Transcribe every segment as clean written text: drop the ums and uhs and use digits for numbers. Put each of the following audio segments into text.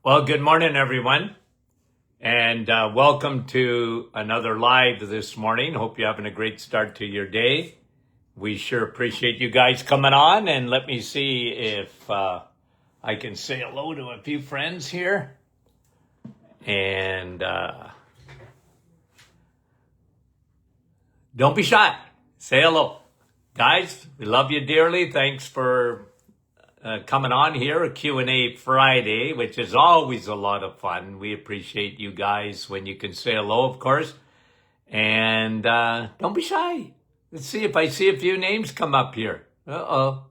Well, good morning, everyone, and welcome to another live this morning. Hope you're having a great start to your day. We sure appreciate you guys coming on, and let me see if I can say hello to a few friends here. And don't be shy. Say hello. Guys, we love you dearly. Thanks for coming on here, a Q&A Friday, which is always a lot of fun. We appreciate you guys when you can say hello, of course. And don't be shy. Let's see if I see a few names come up here. Uh-oh.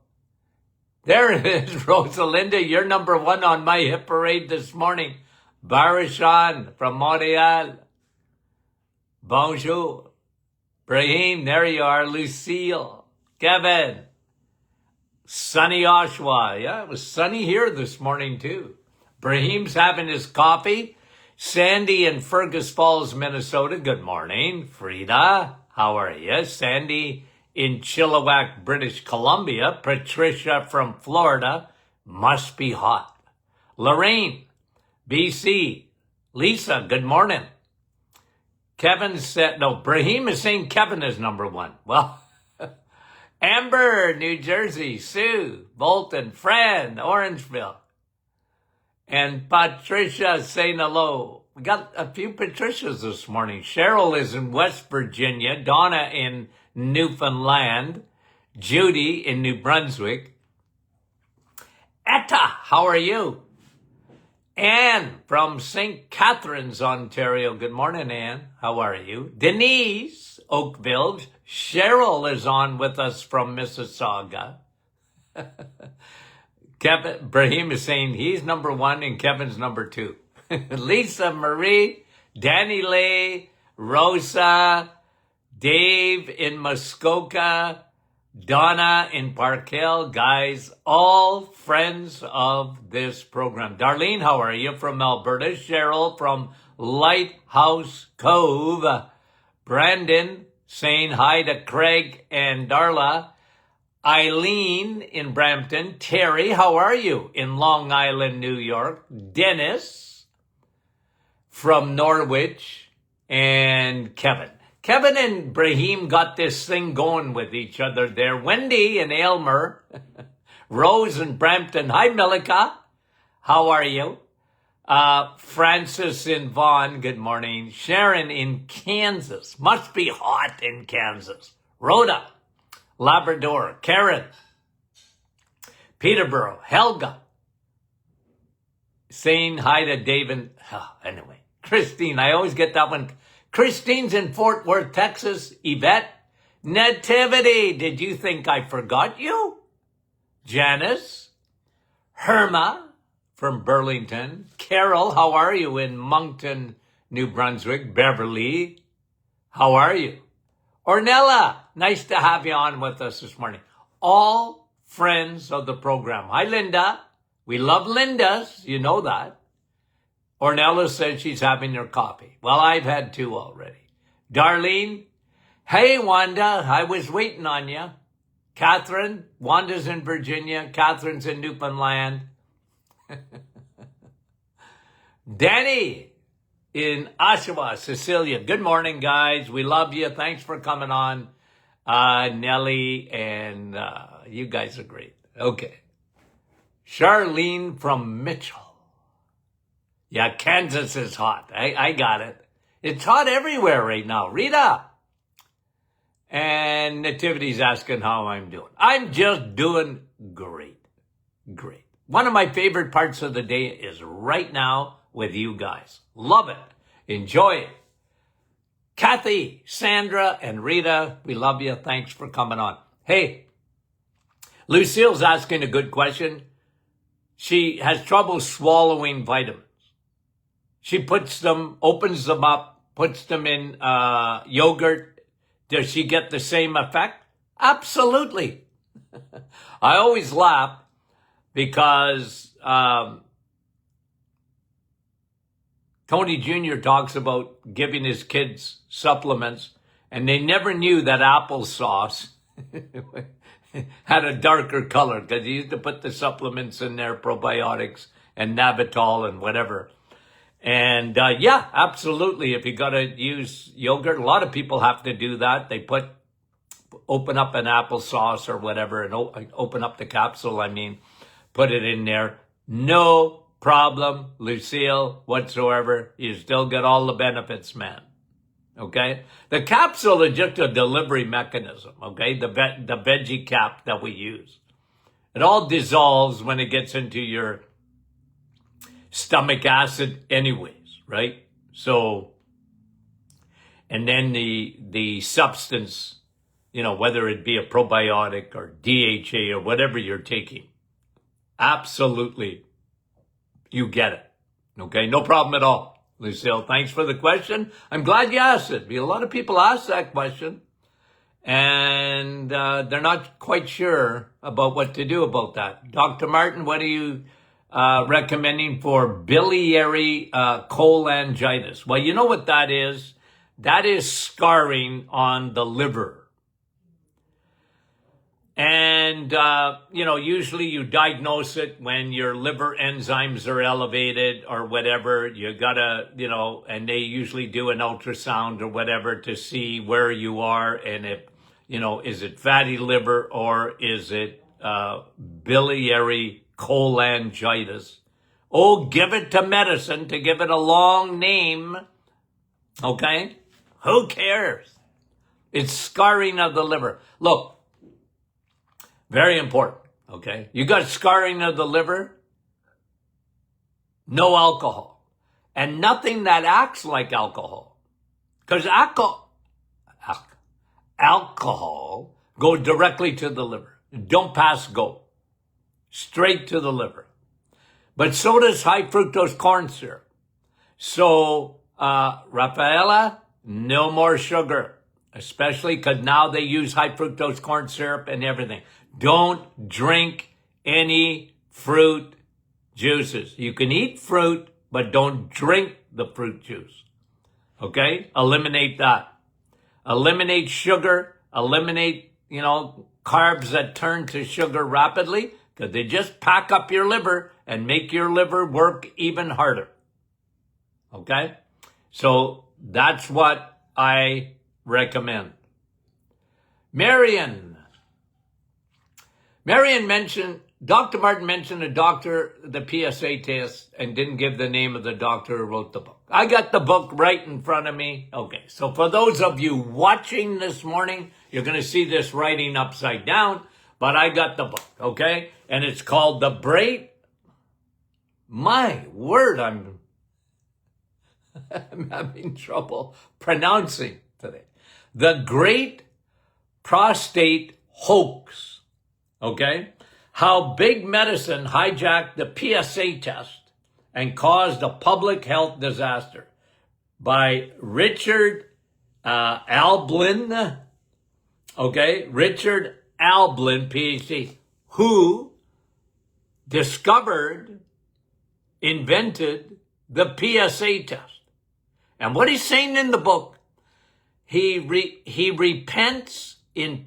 There it is, Rosalinda. You're number one on my hit parade this morning. Barishan from Montreal. Bonjour. Brahim, there you are. Lucille. Kevin. Sunny Oshawa. Yeah, it was sunny here this morning too. Brahim's having his coffee. Sandy in Fergus Falls, Minnesota. Good morning. Frida, how are you? Sandy in Chilliwack, British Columbia. Patricia from Florida. Must be hot. Lorraine, BC. Lisa, good morning. Kevin said, no, Brahim is saying Kevin is number one. Well, Amber, New Jersey, Sue, Bolton, Fran, Orangeville, and Patricia saying hello. We got a few Patricias this morning. Cheryl is in West Virginia, Donna in Newfoundland, Judy in New Brunswick. Etta, how are you? Anne from St. Catharines, Ontario. Good morning, Anne. How are you? Denise, Oakville. Cheryl is on with us from Mississauga. Kevin Brahim is saying he's number one and Kevin's number two. Lisa Marie, Danny Lay, Rosa, Dave in Muskoka, Donna in Park Hill. Guys, all friends of this program. Darlene, how are you from Alberta? Cheryl from Lighthouse Cove. Brandon saying hi to Craig and Darla. Eileen in Brampton. Terry, how are you? In Long Island, New York. Dennis from Norwich. And Kevin. Kevin and Brahim got this thing going with each other there. Wendy and Aylmer. Rose in Brampton. Hi, Melika. How are you? Francis in Vaughan, good morning. Sharon in Kansas. Must be hot in Kansas. Rhoda, Labrador. Karen, Peterborough. Helga, saying hi to David. Anyway, Christine, I always get that one. Christine's in Fort Worth, Texas. Yvette, Nativity, did you think I forgot you? Janice, Herma, from Burlington. Carol, how are you in Moncton, New Brunswick? Beverly, how are you? Ornella, nice to have you on with us this morning. All friends of the program. Hi, Linda. We love Linda's. You know that. Ornella says she's having her coffee. Well, I've had two already. Darlene, hey, Wanda, I was waiting on you. Catherine, Wanda's in Virginia. Catherine's in Newfoundland. Danny in Oshawa, Cecilia. Good morning, guys. We love you. Thanks for coming on. Nellie and you guys are great. Okay. Charlene from Mitchell. Yeah, Kansas is hot. I got it. It's hot everywhere right now. Rita. And Nativity's asking how I'm doing. I'm just doing great. Great. One of my favorite parts of the day is right now with you guys. Love it. Enjoy it. Kathy, Sandra, and Rita, we love you. Thanks for coming on. Hey, Lucille's asking a good question. She has trouble swallowing vitamins. She puts them, opens them up, puts them in yogurt. Does she get the same effect? Absolutely. I always laugh because Tony Jr. talks about giving his kids supplements, and they never knew that applesauce had a darker color because he used to put the supplements in there, probiotics, and Navitol and whatever. And yeah, absolutely. If you got to use yogurt, a lot of people have to do that. They open up an applesauce or whatever and open up the capsule, put it in there. No problem, Lucille, whatsoever. You still get all the benefits, man. Okay? The capsule is just a delivery mechanism, okay? The veggie cap that we use. It all dissolves when it gets into your stomach acid anyways, right? So, and then the substance, whether it be a probiotic or DHA or whatever you're taking, absolutely, you get it. Okay, no problem at all, Lucille. Thanks for the question. I'm glad you asked it. A lot of people ask that question, and they're not quite sure about what to do about that. Dr. Martin, what are you recommending for biliary cholangitis? Well, you know what that is? That is scarring on the liver. And, usually you diagnose it when your liver enzymes are elevated or whatever. You gotta, and they usually do an ultrasound or whatever to see where you are and if, is it fatty liver or is it biliary cholangitis? Oh, give it to medicine to give it a long name. Okay? Who cares? It's scarring of the liver. Look, very important, okay? You got scarring of the liver, no alcohol. And nothing that acts like alcohol. Because alcohol goes directly to the liver. Don't pass go. Straight to the liver. But so does high fructose corn syrup. So, Rafaela, no more sugar. Especially because now they use high fructose corn syrup and everything. Don't drink any fruit juices. You can eat fruit, but don't drink the fruit juice. Okay? Eliminate that. Eliminate sugar. Eliminate, carbs that turn to sugar rapidly because they just pack up your liver and make your liver work even harder. Okay? So that's what I recommend. Marion mentioned, Dr. Martin mentioned the PSA test, and didn't give the name of the doctor who wrote the book. I got the book right in front of me. Okay, so for those of you watching this morning, you're going to see this writing upside down, but I got the book, okay? And it's called my word, I'm having trouble pronouncing today. The Great Prostate Hoax. Okay? How Big Medicine hijacked the PSA test and caused a public health disaster by Richard Alblin. Okay? Richard Alblin, PhD, who invented the PSA test. And what he's saying in the book, he repents in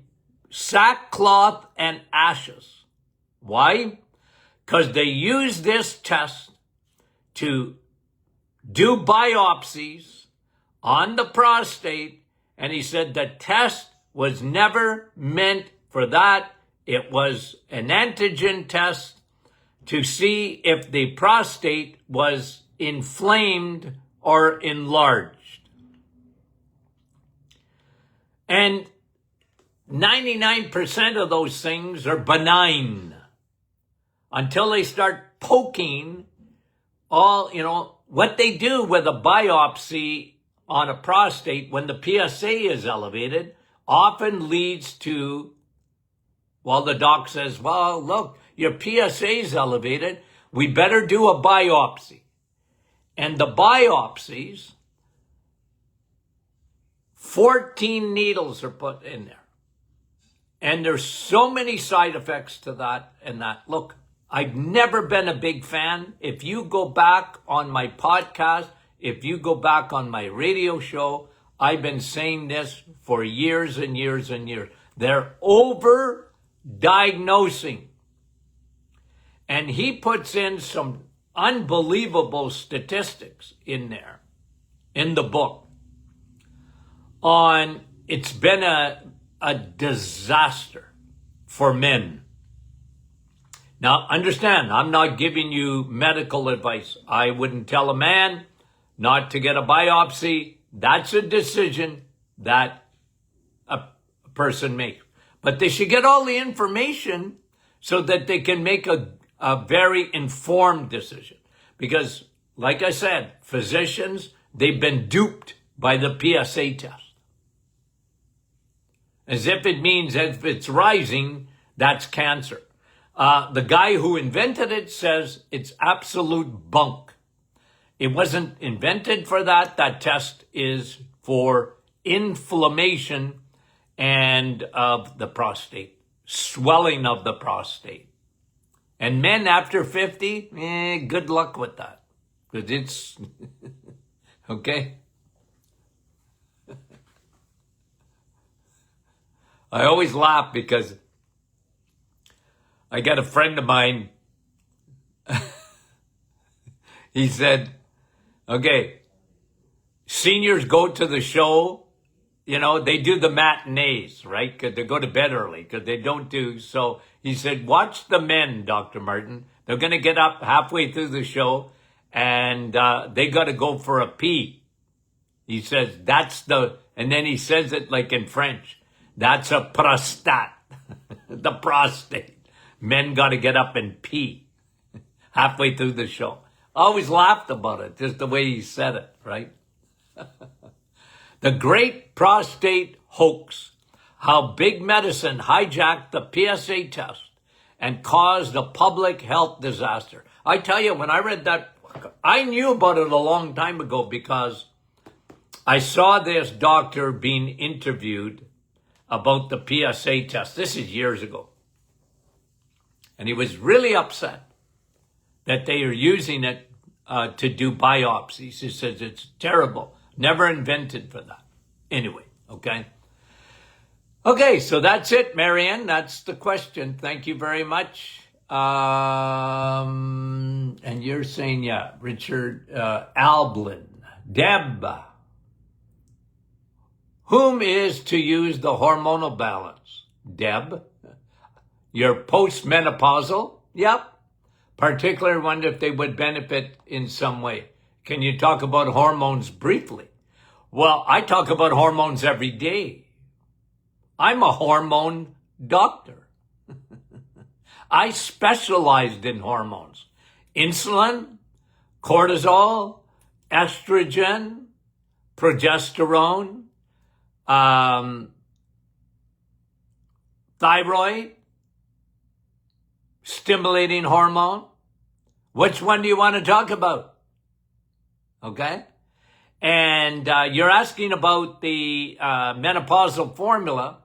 sackcloth and ashes. Why? Because they use this test to do biopsies on the prostate, and he said the test was never meant for that. It was an antigen test to see if the prostate was inflamed or enlarged. And 99% of those things are benign until they start poking what they do with a biopsy on a prostate when the PSA is elevated often leads to, the doc says, look, your PSA is elevated. We better do a biopsy. And the biopsies, 14 needles are put in there. And there's so many side effects to that and that. Look, I've never been a big fan. If you go back on my podcast, if you go back on my radio show, I've been saying this for years and years and years. They're over-diagnosing. And he puts in some unbelievable statistics in there, in the book, on it's been a disaster for men. Now, understand, I'm not giving you medical advice. I wouldn't tell a man not to get a biopsy. That's a decision that a person makes. But they should get all the information so that they can make a very informed decision. Because, like I said, physicians, they've been duped by the PSA test. As if it means if it's rising, that's cancer. The guy who invented it says it's absolute bunk. It wasn't invented for that. That test is for inflammation and of the prostate, swelling of the prostate. And men after 50, good luck with that. Because it's, okay? I always laugh because I got a friend of mine. He said, okay, seniors go to the show, you know, they do the matinees, right? Because they go to bed early because they don't do. So he said, watch the men, Dr. Martin. They're going to get up halfway through the show and they got to go for a pee. He says, and then he says it like in French. That's a prostate, the prostate. Men got to get up and pee halfway through the show. I always laughed about it, just the way he said it, right? The great prostate hoax, how big medicine hijacked the PSA test and caused a public health disaster. I tell you, when I read that, I knew about it a long time ago because I saw this doctor being interviewed about the PSA test. This is years ago. And he was really upset that they are using it to do biopsies. He says it's terrible. Never invented for that. Anyway, okay. Okay, so that's it, Marianne. That's the question. Thank you very much. And you're saying, yeah, Richard Alblin. Deb. Whom is to use the hormonal balance? Deb. You're postmenopausal? Yep. Particularly wonder if they would benefit in some way. Can you talk about hormones briefly? Well, I talk about hormones every day. I'm a hormone doctor. I specialized in hormones. Insulin, cortisol, estrogen, progesterone, thyroid, stimulating hormone. Which one do you want to talk about? Okay? And you're asking about the menopausal formula.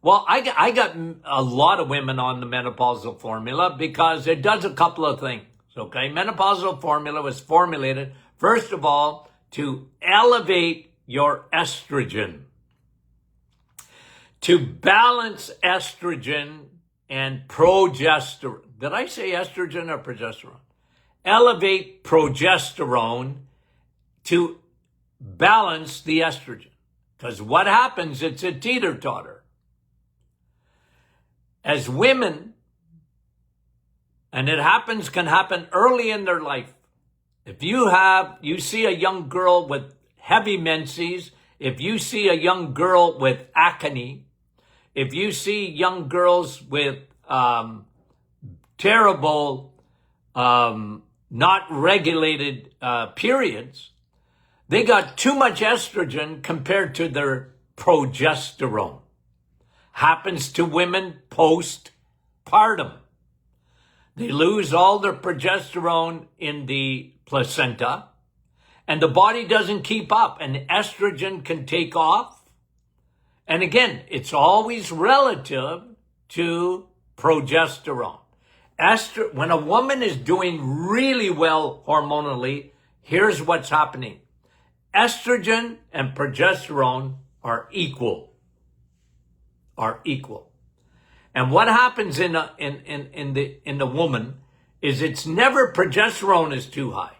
Well, I got a lot of women on the menopausal formula because it does a couple of things. Okay? Menopausal formula was formulated, first of all, to elevate your estrogen, to balance estrogen and progesterone. Did I say estrogen or progesterone? Elevate progesterone to balance the estrogen. Because what happens, it's a teeter-totter. As women, and it can happen early in their life. If you see a young girl with heavy menses, if you see a young girl with acne, if you see young girls with terrible, not regulated periods, they got too much estrogen compared to their progesterone. Happens to women postpartum. They lose all their progesterone in the placenta, and the body doesn't keep up, and estrogen can take off. And again, it's always relative to progesterone. When a woman is doing really well hormonally, here's what's happening. Estrogen and progesterone are equal. And what happens in the woman is it's never progesterone is too high.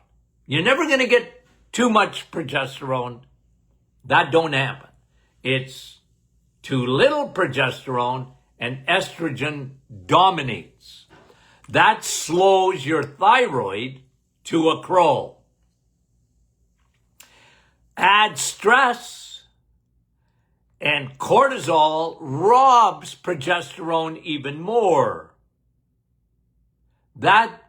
You're never going to get too much progesterone. That don't happen. It's too little progesterone and estrogen dominates. That slows your thyroid to a crawl. Add stress and cortisol robs progesterone even more. That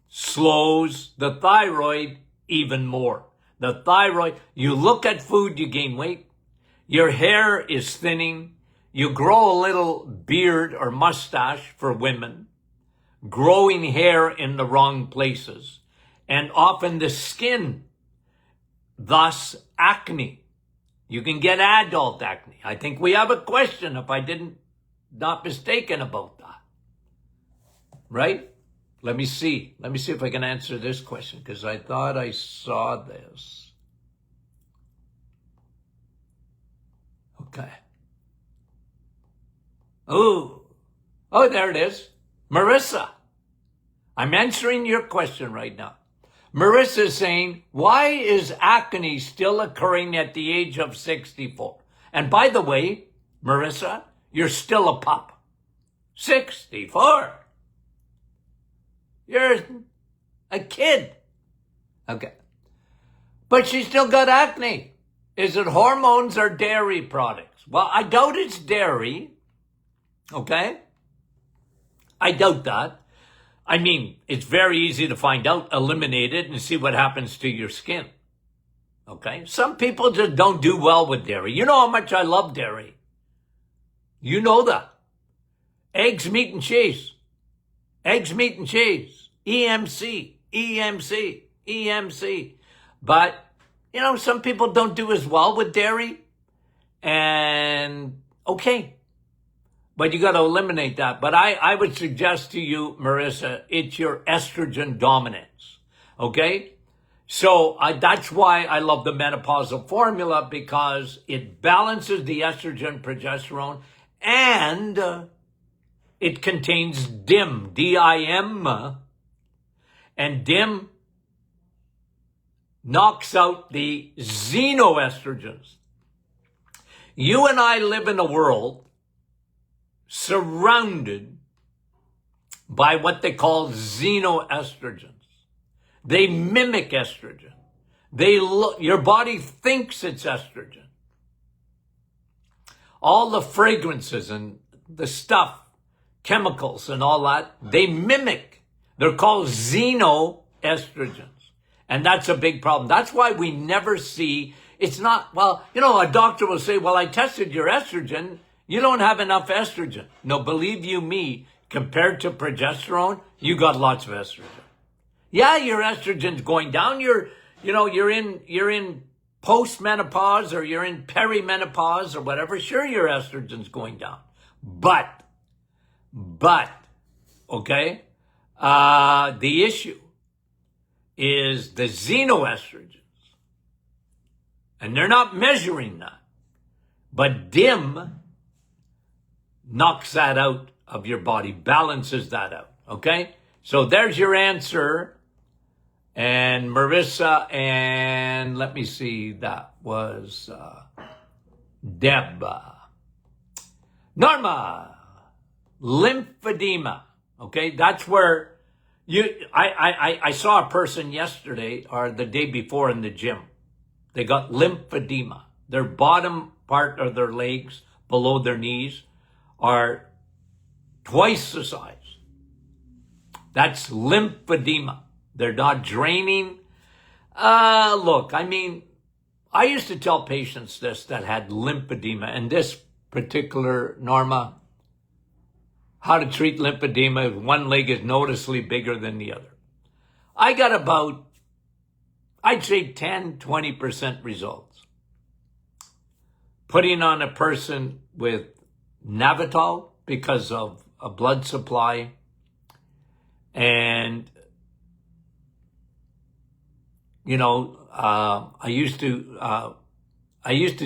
slows the thyroid even more. The thyroid, you look at food, you gain weight. Your hair is thinning. You grow a little beard or mustache for women. Growing hair in the wrong places. And often the skin, thus acne. You can get adult acne. I think we have a question if I not mistaken about that. Right? Let me see. Let me see if I can answer this question because I thought I saw this. Okay. Oh, there it is. Marissa. I'm answering your question right now. Marissa is saying, why is acne still occurring at the age of 64? And by the way, Marissa, you're still a pup. 64. You're a kid. Okay. But she still got acne. Is it hormones or dairy products? Well, I doubt it's dairy. Okay? I doubt that. I mean, it's very easy to find out, eliminate it, and see what happens to your skin. Okay? Some people just don't do well with dairy. You know how much I love dairy. You know that. Eggs, meat, and cheese. Eggs, meat, and cheese. EMC, EMC, EMC. But, you know, some people don't do as well with dairy. And, okay. But you got to eliminate that. But I would suggest to you, Marissa, it's your estrogen dominance. Okay? So that's why I love the menopausal formula, because it balances the estrogen, progesterone, and it contains DIM, D-I-M, and DIM knocks out the xenoestrogens. You and I live in a world surrounded by what they call xenoestrogens. They mimic estrogen. Your body thinks it's estrogen. All the fragrances and the stuff, chemicals and all that, they mimic. They're called xenoestrogens. And that's a big problem. That's why we never see, it's not, well, you know, a doctor will say, well, I tested your estrogen. You don't have enough estrogen. No, believe you me, compared to progesterone, you got lots of estrogen. Yeah, your estrogen's going down. You're in post-menopause or you're in perimenopause or whatever. Sure, your estrogen's going down. But, okay, the issue is the xenoestrogens. And they're not measuring that. But DIM knocks that out of your body, balances that out, okay? So there's your answer. And Marissa, and let me see, that was Deb. Norma, lymphedema, okay? That's where I saw a person yesterday or the day before in the gym. They got lymphedema. Their bottom part of their legs below their knees are twice the size. That's lymphedema. They're not draining. Look, I mean, I used to tell patients this that had lymphedema, and this particular, Norma, how to treat lymphedema if one leg is noticeably bigger than the other. I got about, I'd say 10, 20% results. Putting on a person with Navitol because of a blood supply, and you know, I used to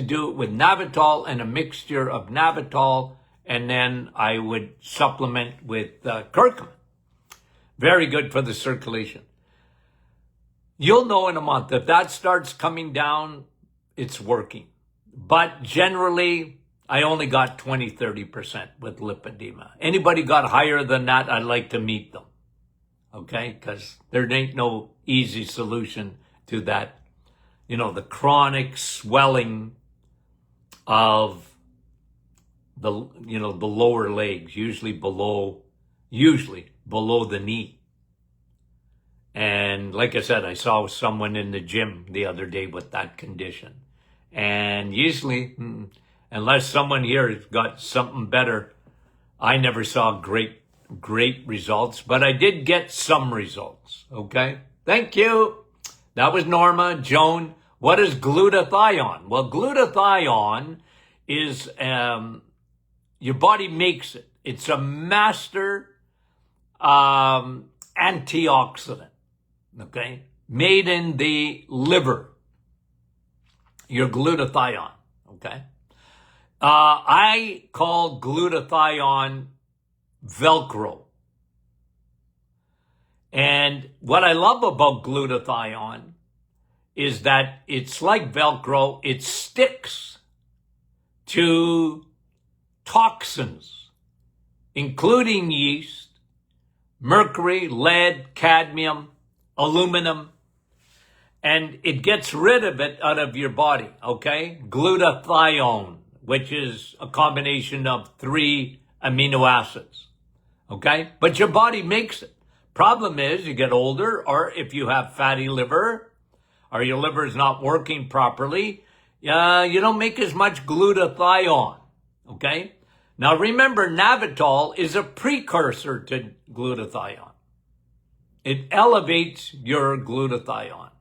do it with Navitol and a mixture of Navitol, and then I would supplement with curcumin. Very good for the circulation. You'll know in a month if that starts coming down, it's working. But generally, I only got 20, 30% with lipedema. Anybody got higher than that, I'd like to meet them. Okay? Because there ain't no easy solution to that. You know, the chronic swelling of the lower legs, usually below the knee. And like I said, I saw someone in the gym the other day with that condition. And usually, unless someone here has got something better, I never saw great results, but I did get some results. Okay. Thank you. That was Norma. Joan, what is glutathione? Well, glutathione is, your body makes it. It's a master, antioxidant. Okay. Made in the liver. Your glutathione. Okay. I call glutathione Velcro. And what I love about glutathione is that it's like Velcro. It sticks to toxins, including yeast, mercury, lead, cadmium, aluminum, and it gets rid of it out of your body, okay? Glutathione, which is a combination of 3 amino acids, okay? But your body makes it. Problem is, you get older, or if you have fatty liver, or your liver is not working properly, you don't make as much glutathione, okay? Now remember, Navitol is a precursor to glutathione. It elevates your glutathione.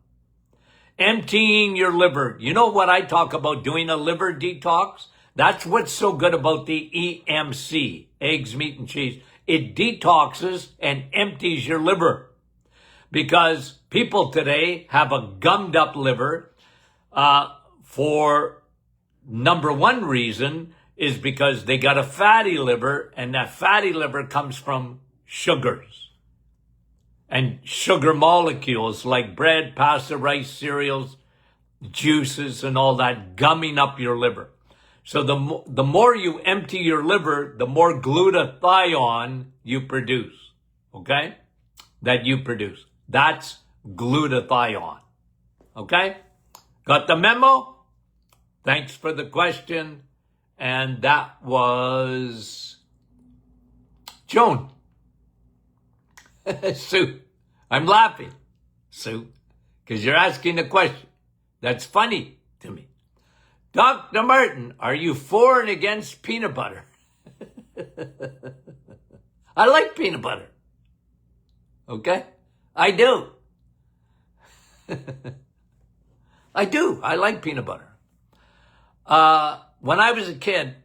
Emptying your liver. You know what I talk about, doing a liver detox? That's what's so good about the EMC, eggs, meat, and cheese. It detoxes and empties your liver. Because people today have a gummed up liver for number one reason is because they got a fatty liver, and that fatty liver comes from sugars and sugar molecules like bread, pasta, rice, cereals, juices, and all that gumming up your liver. So the more you empty your liver, the more glutathione you produce, okay? That you produce. That's glutathione, okay? Got the memo? Thanks for the question. And that was Joan. Sue. I'm laughing, Sue, because you're asking a question that's funny to me. Dr. Martin, are you for and against peanut butter? I like peanut butter. Okay? I do. I do. I like peanut butter. When I was a kid,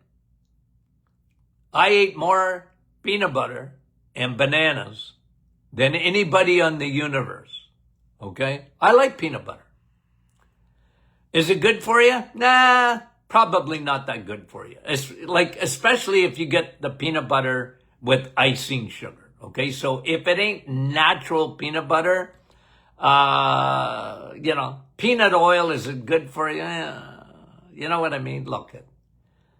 I ate more peanut butter and bananas than anybody on the universe. Okay? I like peanut butter. Is it good for you? Nah, probably not that good for you. Especially if you get the peanut butter with icing sugar. Okay? So if it ain't natural peanut butter, peanut oil, is it good for you? You know what I mean? Look,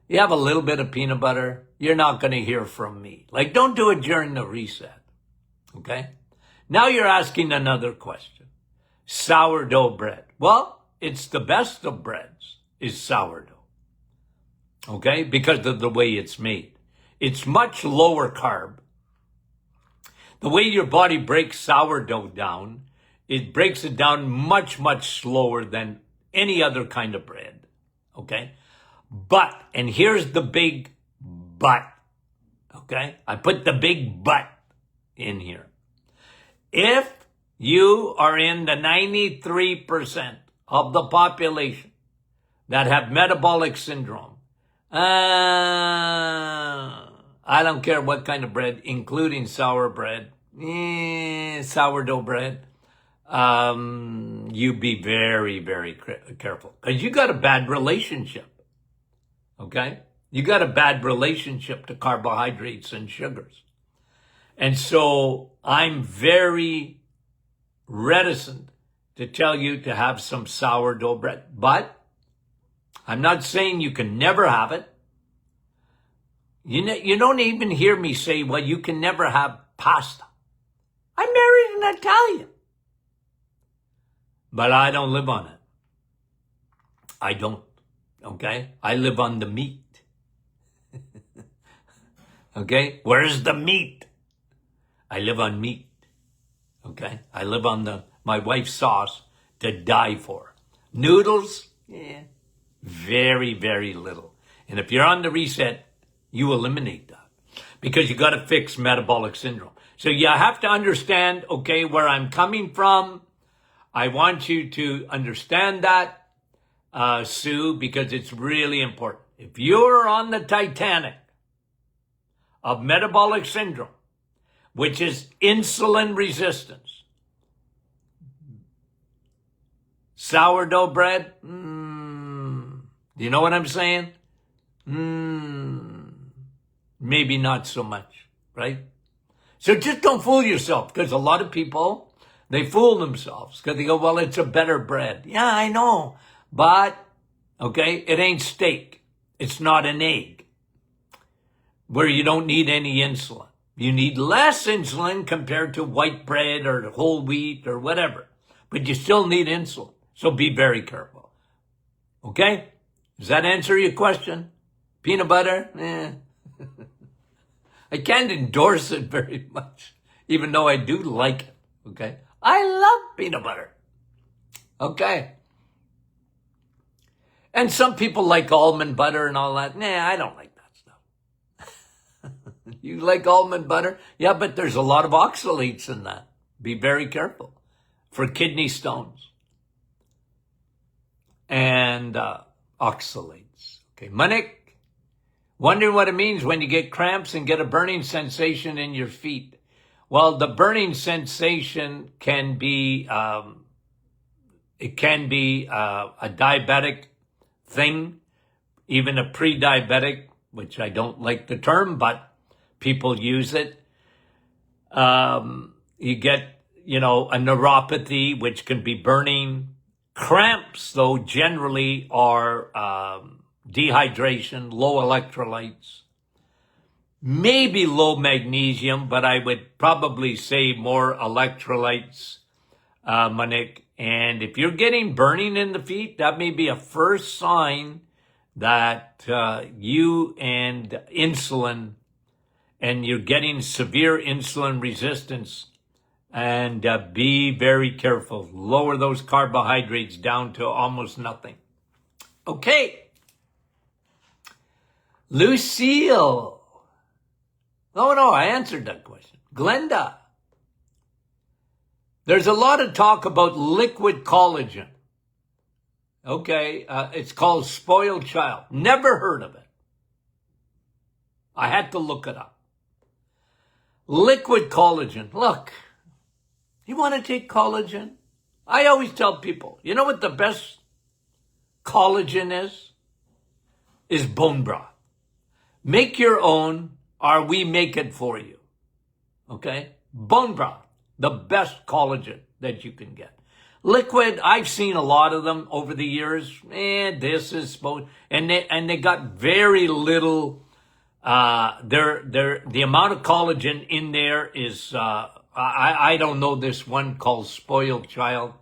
you have a little bit of peanut butter, you're not going to hear from me. Like, don't do it during the reset. Okay? Now you're asking another question. Sourdough bread. Well, it's the best of breads is sourdough. Okay? Because of the way it's made. It's much lower carb. The way your body breaks sourdough down, it breaks it down much, much slower than any other kind of bread. Okay? But, and here's the big but. Okay? I put the big but in here. If you are in the 93% of the population that have metabolic syndrome, I don't care what kind of bread, including sour bread, sourdough bread, you be very, very careful. Because you got a bad relationship. Okay? You got a bad relationship to carbohydrates and sugars. And so I'm very reticent to tell you to have some sourdough bread. But I'm not saying you can never have it. You don't even hear me say, well, you can never have pasta. I married an Italian. But I don't live on it. I don't. Okay? I live on the meat. Okay? Where's the meat? I live on meat. Okay? I live on my wife's sauce to die for. Noodles? Yeah. Very, very little. And if you're on the reset, you eliminate that. Because you got to fix metabolic syndrome. So you have to understand, okay, where I'm coming from. I want you to understand that, Sue, because it's really important. If you're on the Titanic of metabolic syndrome, which is insulin resistance, sourdough bread, do you know what I'm saying? Maybe not so much, right? So just don't fool yourself, because a lot of people, they fool themselves because they go, well, it's a better bread. Yeah, I know. But, okay, it ain't steak. It's not an egg where you don't need any insulin. You need less insulin compared to white bread or whole wheat or whatever. But you still need insulin. So be very careful. Okay? Does that answer your question? Peanut butter? I can't endorse it very much, even though I do like it. Okay? I love peanut butter. Okay. And some people like almond butter and all that. Nah, I don't like that stuff. You like almond butter? Yeah, but there's a lot of oxalates in that. Be very careful for kidney stones. And oxalates. Okay, Manik, wondering what it means when you get cramps and get a burning sensation in your feet. Well, the burning sensation can be, it can be a diabetic thing, even a pre-diabetic, which I don't like the term, but people use it. You get, a neuropathy, which can be burning. Cramps, though, generally are dehydration, low electrolytes. Maybe low magnesium, but I would probably say more electrolytes, Monique. And if you're getting burning in the feet, that may be a first sign that you and insulin, and you're getting severe insulin resistance. And be very careful. Lower those carbohydrates down to almost nothing. Okay. Lucille. No, I answered that question. Glenda. There's a lot of talk about liquid collagen. Okay, it's called Spoiled Child. Never heard of it. I had to look it up. Liquid collagen. Look, you want to take collagen? I always tell people, you know what the best collagen is? Is bone broth. Make your own, or we make it for you. Okay? Bone broth, the best collagen that you can get. Liquid, I've seen a lot of them over the years. This is supposed, and they got very little. The amount of collagen in there is. I don't know this one called Spoiled Child.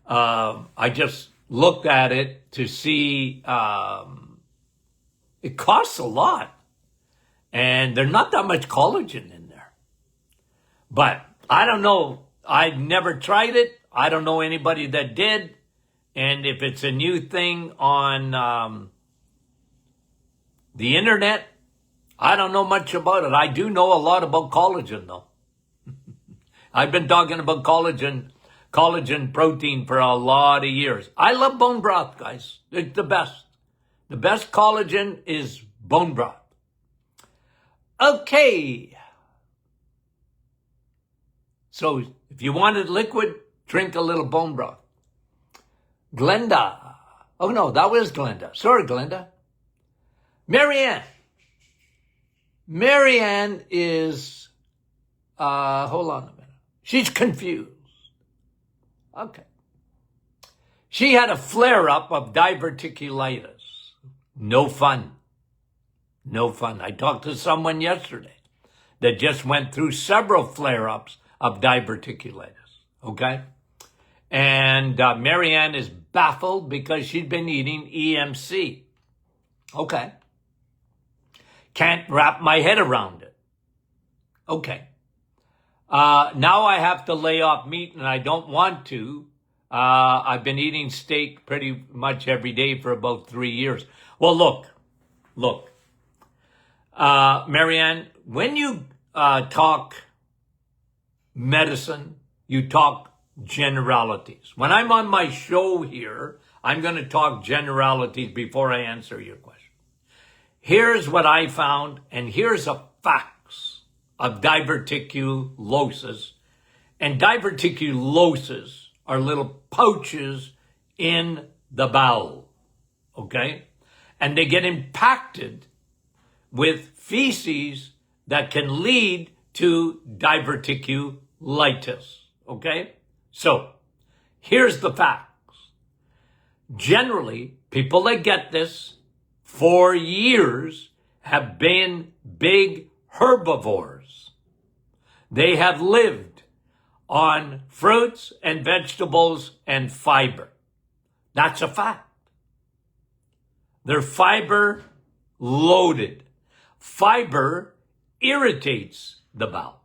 I just looked at it to see. It costs a lot, and there's not that much collagen in there. But I don't know. I've never tried it. I don't know anybody that did. And if it's a new thing on the internet, I don't know much about it. I do know a lot about collagen, though. I've been talking about collagen protein for a lot of years. I love bone broth, guys. It's the best. The best collagen is bone broth. Okay. So if you wanted liquid, drink a little bone broth. Glenda. Oh, no, that was Glenda. Sorry, Glenda. Marianne. Marianne is hold on a minute. She's confused. Okay. She had a flare-up of diverticulitis. No fun. No fun. I talked to someone yesterday that just went through several flare-ups of diverticulitis. Okay? And Marianne is baffled because she'd been eating EMC. Okay. Can't wrap my head around it. Okay. Now I have to lay off meat, and I don't want to. I've been eating steak pretty much every day for about 3 years. Well, look, Marianne, when you talk medicine, you talk generalities. When I'm on my show here, I'm going to talk generalities before I answer your question. Here's what I found, and here's the facts of diverticulosis. And diverticulosis are little pouches in the bowel, okay? And they get impacted with feces that can lead to diverticulitis, okay? So, here's the facts. Generally, people that get this for years have been big herbivores. They have lived on fruits and vegetables and fiber. That's a fact. They're fiber loaded. Fiber irritates the bowel.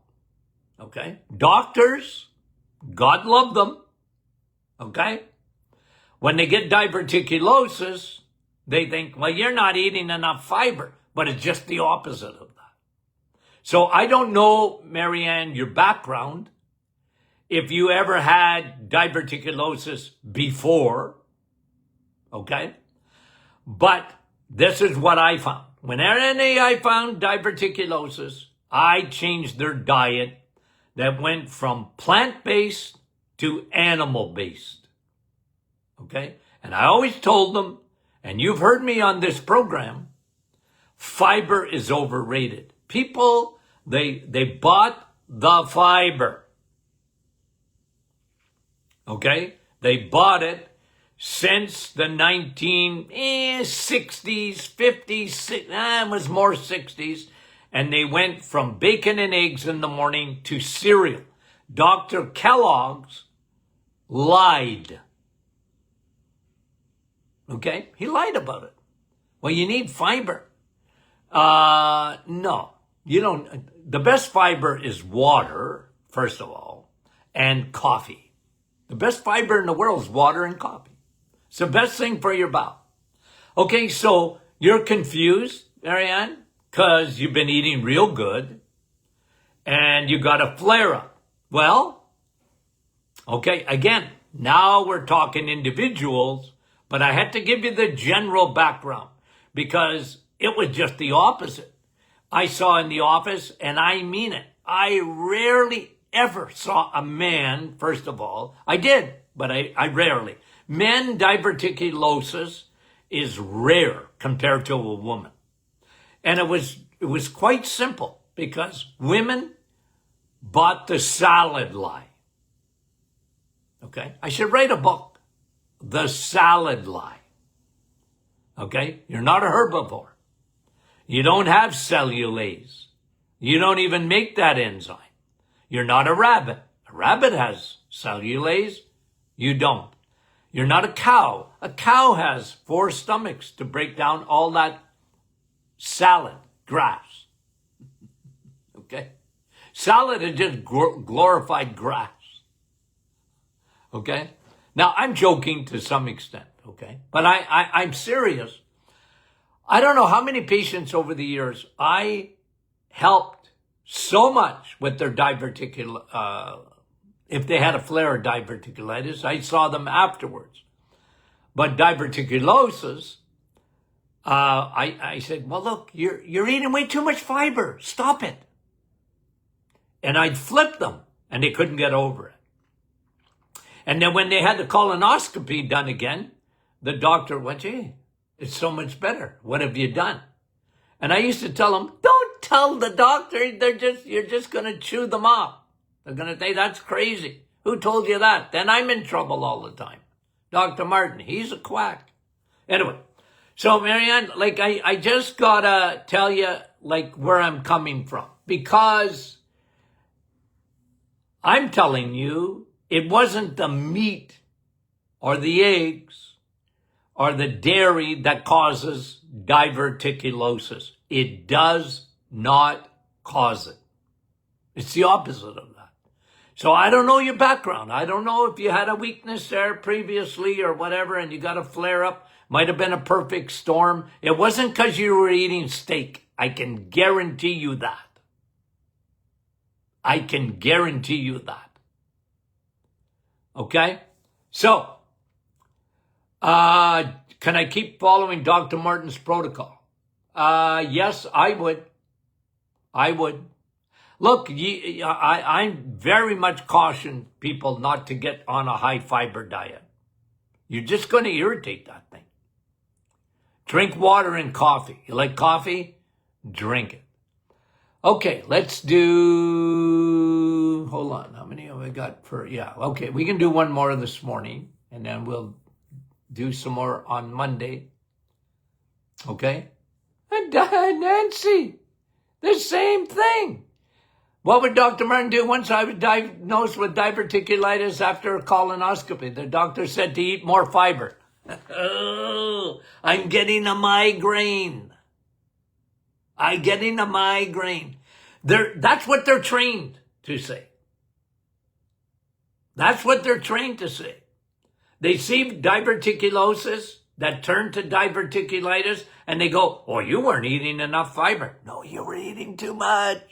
Okay? Doctors, God love them. Okay? When they get diverticulosis, they think, well, you're not eating enough fiber, but it's just the opposite of that. So I don't know, Marianne, your background, if you ever had diverticulosis before, okay? But this is what I found. When I found diverticulosis, I changed their diet that went from plant-based to animal-based, okay? And I always told them, and you've heard me on this program, fiber is overrated. People, they bought the fiber. Okay? They bought it since the 1960s, 50s, it was more 60s, and they went from bacon and eggs in the morning to cereal. Dr. Kellogg's lied. Okay? He lied about it. Well, you need fiber. No, you don't. The best fiber is water, first of all, and coffee. The best fiber in the world is water and coffee. It's the best thing for your bowel. Okay, so you're confused, Marianne, because you've been eating real good and you got a flare-up. Well, okay, again, now we're talking individuals, but I had to give you the general background because it was just the opposite. I saw in the office, and I mean it, I rarely ever saw a man, first of all. I did, but I rarely. Men diverticulosis is rare compared to a woman. And it was quite simple because women bought the salad lie. Okay? I should write a book. The Salad Lie. Okay? You're not a herbivore. You don't have cellulase. You don't even make that enzyme. You're not a rabbit. A rabbit has cellulase. You don't. You're not a cow. A cow has 4 stomachs to break down all that salad, grass. Okay? Salad is just glorified grass. Okay? Now, I'm joking to some extent, okay? But I'm serious. I don't know how many patients over the years I helped so much with their if they had a flare of diverticulitis, I saw them afterwards. But diverticulosis, I said, well, look, you're eating way too much fiber. Stop it. And I'd flip them, and they couldn't get over it. And then when they had the colonoscopy done again, the doctor went, gee, it's so much better. What have you done? And I used to tell them, don't tell the doctor you're just going to chew them off. They're going to say, that's crazy. Who told you that? Then I'm in trouble all the time. Dr. Martin, he's a quack. Anyway, so Marianne, like I just gotta tell you like where I'm coming from, because I'm telling you it wasn't the meat or the eggs or the dairy that causes diverticulosis. It does not cause it. It's the opposite of that. So I don't know your background. I don't know if you had a weakness there previously or whatever and you got a flare up. Might have been a perfect storm. It wasn't because you were eating steak. I can guarantee you that. I can guarantee you that. Okay? So, can I keep following Dr. Martin's protocol? Yes, I would. I would. Look, I'm very much caution people not to get on a high fiber diet. You're just going to irritate that thing. Drink water and coffee. You like coffee? Drink it. Okay, let's do, hold on, how many have I got for, yeah, okay, we can do one more this morning, and then we'll do some more on Monday. Okay? And Nancy, the same thing. What would Dr. Martin do once I was diagnosed with diverticulitis after a colonoscopy? The doctor said to eat more fiber. Oh, I'm getting a migraine. I'm getting a migraine. That's what they're trained to say. That's what they're trained to say. They see diverticulosis that turned to diverticulitis and they go, oh, you weren't eating enough fiber. No, you were eating too much.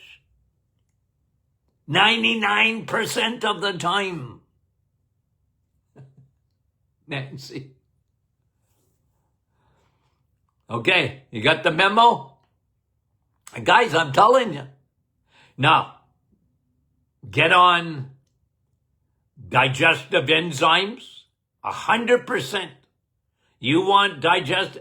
99% of the time. Nancy. Okay, you got the memo? Guys, I'm telling you. Now, get on digestive enzymes, 100%. You want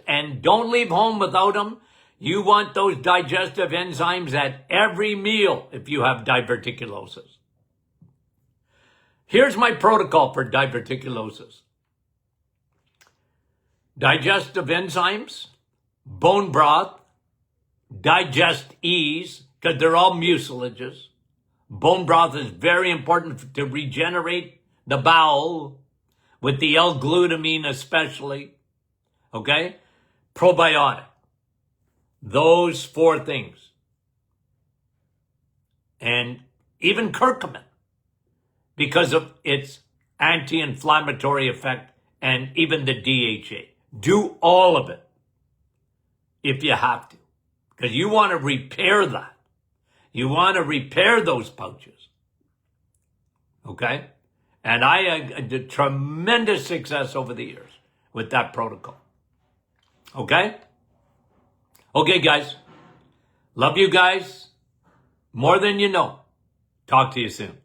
and don't leave home without them. You want those digestive enzymes at every meal if you have diverticulosis. Here's my protocol for diverticulosis. Digestive enzymes, bone broth, digest ease, because they're all mucilages. Bone broth is very important to regenerate the bowel, with the L-glutamine especially. Okay? Probiotic. Those 4 things. And even curcumin, because of its anti-inflammatory effect, and even the DHA. Do all of it if you have to, because you want to repair that. You want to repair those pouches. Okay? And I had tremendous success over the years with that protocol. Okay? Okay, guys. Love you guys more than you know. Talk to you soon.